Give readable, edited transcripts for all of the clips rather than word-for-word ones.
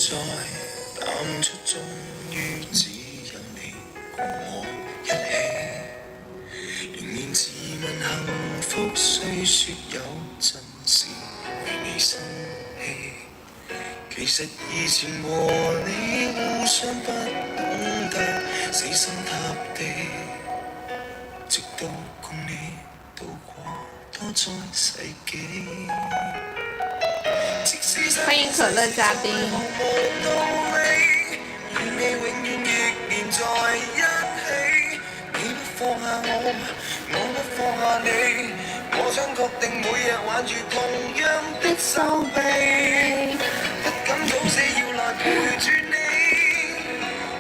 在淡出，終於只有你共我一起。仍然自問幸福，雖說有陣時為你生氣。其實以前和你互相不懂得死心塌地，直到共你度過多災世紀。歡迎可樂嘉賓。與你永遠亦連在一起，你不放下我，我不放下你，我想確定每日挽住同樣的手臂，不敢早死要來陪住你。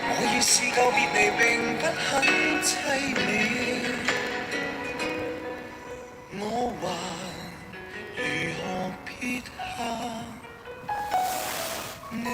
我已試夠別離並不很凄美，我還如何撇下你？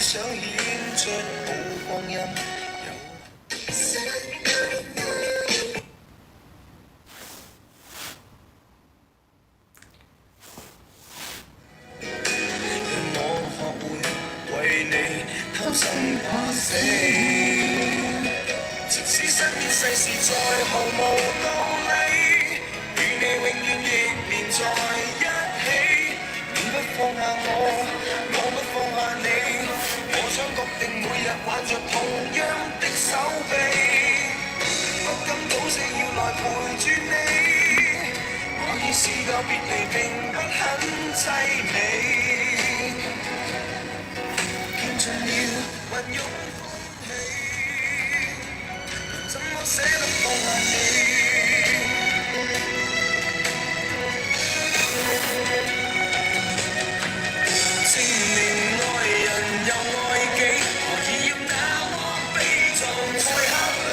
想顯出好光陰，讓我學會為你貪生怕死。即使身邊世事再毫無道理，與你永遠亦連在一起。你不放下我，我不放下你。我想確定每日挽着同樣的手臂，不敢早死要來陪住你。我已試過別離並不很凄美，見盡了雲湧風起，怎麼捨得放下你？證明愛人又愛己，何以要那麼悲壯才合理？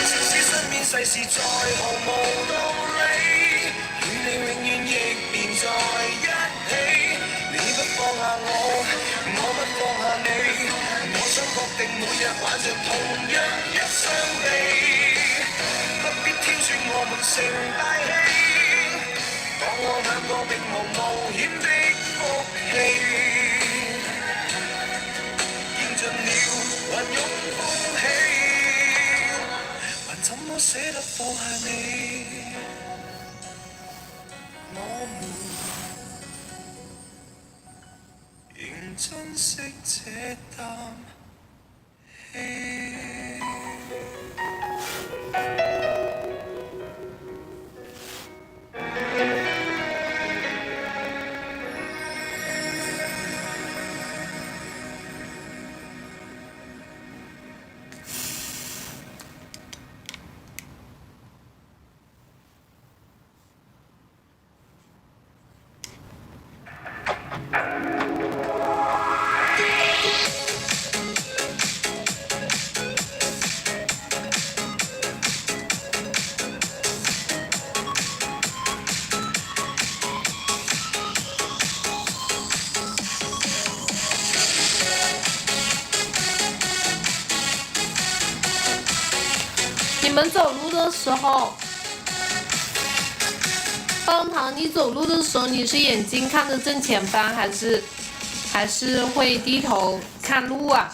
即使身邊世事再毫無道理，與你永遠亦連在一起。你不放下我，我不放下你，我想確定每日挽着同樣一雙臂，不必挑選我們成大器。當我兩個並無冒險的福氣，見盡了雲湧風起，還怎麼捨得放下你？我們仍珍惜這啖氣。你們走路的時候，棒糖，你走路的時候，你是眼睛看着正前方，還是會低頭看路啊？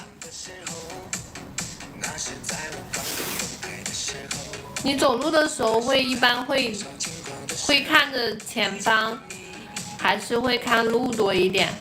你走路的時候一般會看着前方，還是會看路多一點？